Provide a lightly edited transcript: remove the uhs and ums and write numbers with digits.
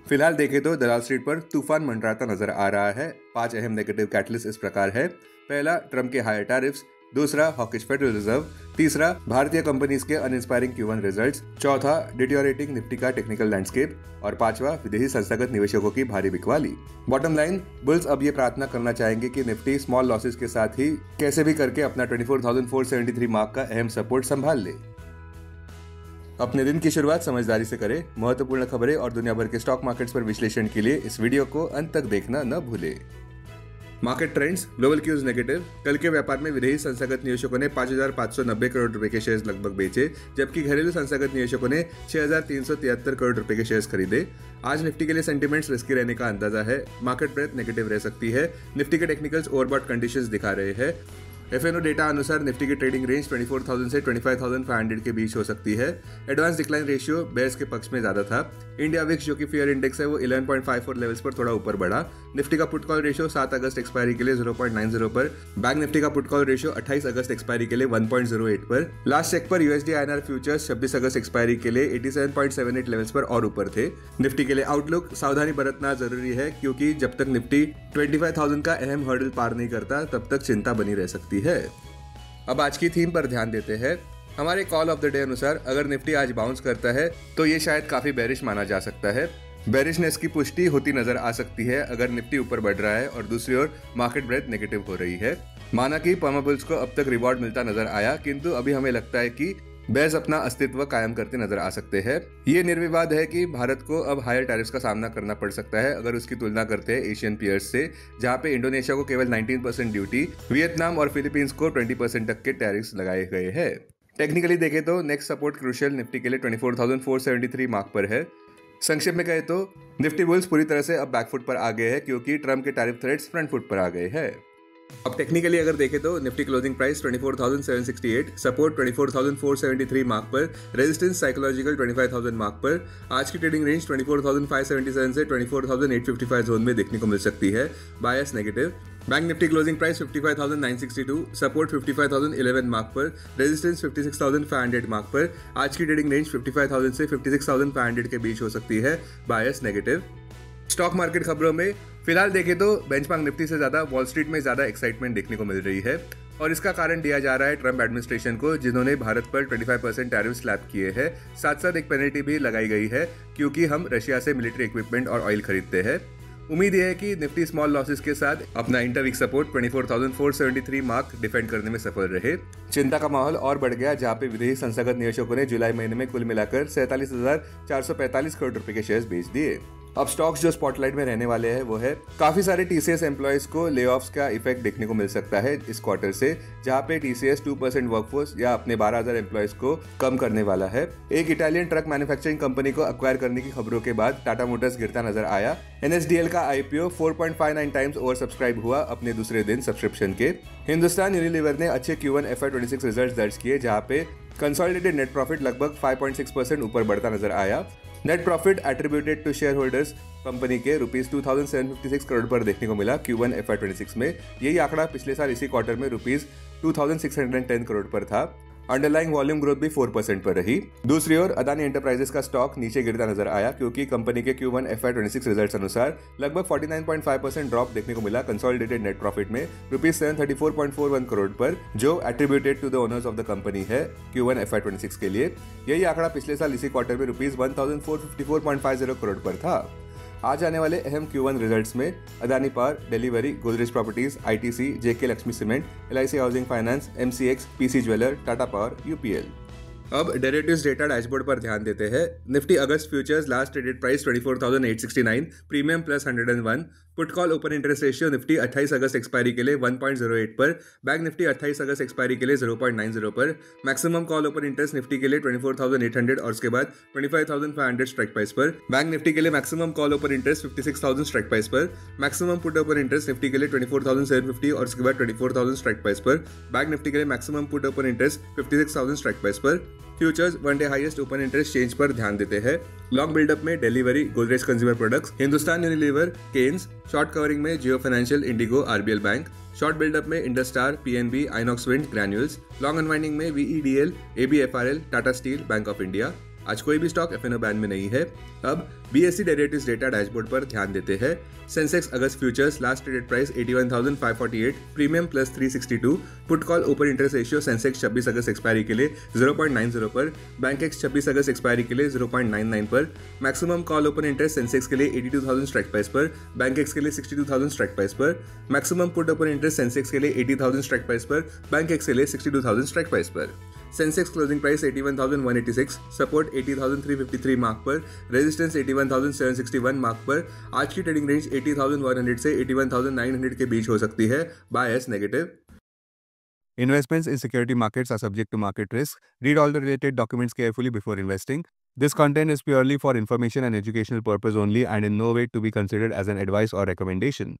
फिलहाल देखें तो दलाल स्ट्रीट पर तूफान मंडराता नजर आ रहा है। 5 अहम नेगेटिव कैटलिस्ट इस प्रकार है। पहला, ट्रम्प के हायर टैरिफ्स। दूसरा, हॉकिश फेडरल रिजर्व। तीसरा, भारतीय कंपनीज के अनइंस्पायरिंग Q1 रिजल्ट्स। चौथा, डिटोरेटिंग निफ्टी का टेक्निकल लैंडस्केप। और पांचवा, विदेशी संस्थागत निवेशकों की भारी बिकवाली। बॉटम लाइन, बुल्स अब ये प्रार्थना करना चाहेंगे कि निफ्टी स्मॉल लॉसेस के साथ ही कैसे भी करके अपना 24,473 मार्क का अहम सपोर्ट संभाल ले। अपने दिन की शुरुआत समझदारी से करें। महत्वपूर्ण खबरें और दुनिया भर के स्टॉक मार्केट्स पर विश्लेषण के लिए इस वीडियो को अंत तक देखना न भूलें। Market trends, global cues negative. कल के व्यापार में विदेशी संस्थागत निवेशकों ने 5,590 करोड़ रुपए के शेयर्स लगभग बेचे, जबकि घरेलू संस्थागत निवेशकों ने 6,373 करोड़ रुपए के शेयर्स खरीदे। आज निफ्टी के लिए सेंटीमेंट्स रिस्की रहने का अंदाजा है। मार्केट ब्रेथ नेगेटिव रह सकती है। निफ्टी के टेक्निकल्स ओवरबॉट कंडीशंस दिखा रहे हैं। FNO डेटा अनुसार निफ्टी की ट्रेडिंग रेंज 24,000 से 25,500 के बीच हो सकती है। एडवांस डिक्लाइन रेशियो बेयर्स के पक्ष में ज्यादा था। इंडिया विक्स जो कि फियर इंडेक्स है वो 11.54 लेवल्स पर थोड़ा ऊपर बढ़ा। निफ्टी का पुट कॉल रेशियो 7 अगस्त एक्सपायरी के लिए 0.90 पर। बैंक निफ्टी का put call ratio 28 August expiry के लिए 1.08 पर। लास्ट चेक पर USD INR futures 26 August expiry के लिए 87.78 लेवल्स पर और ऊपर थे। निफ्टी के लिए आउटलुक, सावधानी बरतना जरूरी है क्योंकि जब तक निफ्टी 25,000 का अहम हर्डल पार नहीं करता तब तक चिंता बनी रह सकती है। अब आज की थीम पर ध्यान देते हैं। हमारे कॉल ऑफ द डे अनुसार अगर निफ्टी आज बाउंस करता है तो ये शायद काफी बेरिश माना जा सकता है। बेरिशनेस की पुष्टि होती नजर आ सकती है अगर निफ्टी ऊपर बढ़ रहा है और दूसरी ओर मार्केट ब्रेथ नेगेटिव हो रही है। माना कि पर्माबुल्स को अब तक रिवॉर्ड मिलता नजर आया, किंतु अभी हमें लगता है कि बेस अपना अस्तित्व कायम करते नजर आ सकते हैं। ये निर्विवाद है कि भारत को अब हायर टैरिफ्स का सामना करना पड़ सकता है अगर उसकी तुलना करते हैं एशियन पीयर्स से, जहां पे इंडोनेशिया को केवल 19% ड्यूटी, वियतनाम और फिलीपींस को 20% तक के टैरिफ्स लगाए गए हैं। टेक्निकली देखें तो नेक्स्ट सपोर्ट क्रूशियल निफ्टी के लिए 24,473 मार्क पर है। संक्षेप में कहे तो निफ्टी बुल्स पूरी तरह से अब बैकफुट पर आ गए हैं क्योंकि ट्रम्प के टैरिफ थ्रेट्स फ्रंट फुट पर आ गए हैं। अब टेक्निकली अगर देखें तो Nifty closing price 24,768, support 24,473 mark पर, रेजिस्टेंस साइकोलॉजिकल 25,000 मार्क पर। आज की ट्रेडिंग रेंज 24,577 से 24,855 जोन में देखने को मिल सकती है। Bias negative. Bank Nifty closing price 55,962, support 55,011 mark पर, रेजिस्टेंस 56,500 मार्क पर। आज की ट्रेडिंग रेंज 55,000 से 56,500 के बीच हो सकती है। Bias negative. स्टॉक मार्केट खबरों में फिलहाल देखें तो बेंचमार्क निफ्टी से ज्यादा वॉल स्ट्रीट में ज्यादा एक्साइटमेंट देखने को मिल रही है और इसका कारण दिया जा रहा है ट्रम्प एडमिनिस्ट्रेशन को, जिन्होंने भारत पर 25% टैरिफ स्लैब किए हैं। साथ साथ एक पेनल्टी भी लगाई गई है क्योंकि हम रशिया से मिलिट्री इक्विपमेंट और ऑयल खरीदते हैं। उम्मीद यह है कि निफ्टी स्मॉल लॉसेस के साथ अपना इंटरवीक सपोर्ट 24,473 मार्क डिफेंड करने में सफल रहे। चिंता का माहौल और बढ़ गया जहां पे विदेशी संस्थागत निवेशकों ने जुलाई महीने में कुल मिलाकर 47,445 करोड़ रुपए के शेयर्स बेच दिए। अब स्टॉक्स जो स्पॉटलाइट में रहने वाले हैं वो है काफी सारे TCS एम्प्लॉयज को ले ऑफ्स का इफेक्ट देखने को मिल सकता है इस क्वार्टर से, जहां पे TCS 2% वर्कफोर्स या अपने 12,000 एम्प्लॉयज को कम करने वाला है। एक इटालियन ट्रक मैन्युफैक्चरिंग कंपनी को अक्वायर करने की खबरों के बाद टाटा मोटर्स गिरता नजर आया। NSDL का IPO 4.59 टाइम्स ओवर सब्सक्राइब हुआ अपने दूसरे दिन सब्सक्रिप्शन के। हिंदुस्तान यूनिलीवर ने अच्छे Q1 FY26 रिजल्ट दर्ज किए, जहां पे कंसोलिडेटेड नेट प्रॉफिट लगभग 5.6% ऊपर बढ़ता नजर आया। Net profit attributed to shareholders company के ₹2,756 करोड़ पर देखने को मिला Q1 FY26 में। यही आंकड़ा पिछले साल इसी क्वार्टर में ₹2,610 करोड़ पर था। अंडरलाइंग वॉल्यूम ग्रोथ भी 4% पर रही। दूसरी ओर अदानी एंटरप्राइजेस का स्टॉक नीचे गिरता नजर आया क्योंकि कंपनी के Q1 FY26 रिजल्ट्स अनुसार लगभग 49.5% ड्रॉप देखने को मिला कंसोलिडेटेड नेट प्रॉफिट में ₹734.41 करोड़ पर, जो attributed to the owners of the company है Q1 FY26 के लिए। यही आंकड़ा पिछले साल इसी क्वार्टर में ₹1,454.50 करोड़ पर था। आज आने वाले अहम Q1 रिजल्ट्स में Adani power, Delhivery, Godrej properties, ITC, JK Lakshmi cement, LIC housing finance, MCX, PC jeweller, Tata power, UPL। अब डेरिवेटिव्स डेटा डैशबोर्ड पर ध्यान देते हैं। Nifty August futures last traded price 24,869, premium plus 101। Put call open interest ratio Nifty 28 August expiry के लिए 1.08 पर, Bank Nifty 28 August expiry के लिए 0.90 पर। Maximum call open interest Nifty के लिए 24,800 और उसके बाद 25,500 स्ट्राइक प्राइस पर। बैंक निफ्टी के लिए maximum call open interest 56,000 strike price पर। Maximum put open interest Nifty के लिए 24,750 और उसके बाद 24,000 स्ट्राइक प्राइस पर। बैंक निफ्टी के लिए maximum put open interest 56,000 strike price पर। Futures one day highest open interest change पर ध्यान देते हैं। लॉन्ग बिल्डअप में Delhivery, Godrej consumer products, Hindustan Unilever, Kaynes. Short covering में Jio financial, IndiGo, RBL bank. Short buildup में IndoStar, PNB, Inox wind, Granules. Long unwinding में VEDL, ABFRL, Tata steel, Bank of India. आज कोई भी स्टॉक एफएनओ बैंड में नहीं है। अब बीएसई डेरिवेटिव्स डेटा डैशबोर्ड पर ध्यान देते हैं। Sensex August futures last traded price 81,548, premium plus 362, put call open interest ratio Sensex 26 August expiry के लिए 0.90 पर, बैंक एक्स 26 अगस्त एक्सपायरी के लिए 0.99 पर, maximum call open interest Sensex के लिए 82,000 स्ट्राइक प्राइस पर, बैंक एक्स के लिए 62,000 स्ट्राइक प्राइस पर, maximum put open interest Sensex के लिए 80,000 स्ट्राइक प्राइस पर, बैंक एक्स के लिए 62,000 स्ट्राइक प्राइस पर। Sensex closing price 81,186, support 80,353 mark पर, रेजिस्टेंस 81,761 मार्क पर। आज की ट्रेडिंग रेंज 80,100 से 81,900 के बीच हो सकती है। Bias negative. Investments in security markets are subject to market risk. Read all the related documents carefully before investing. This content is purely for information and educational purpose only and in no way to be considered as an advice or recommendation.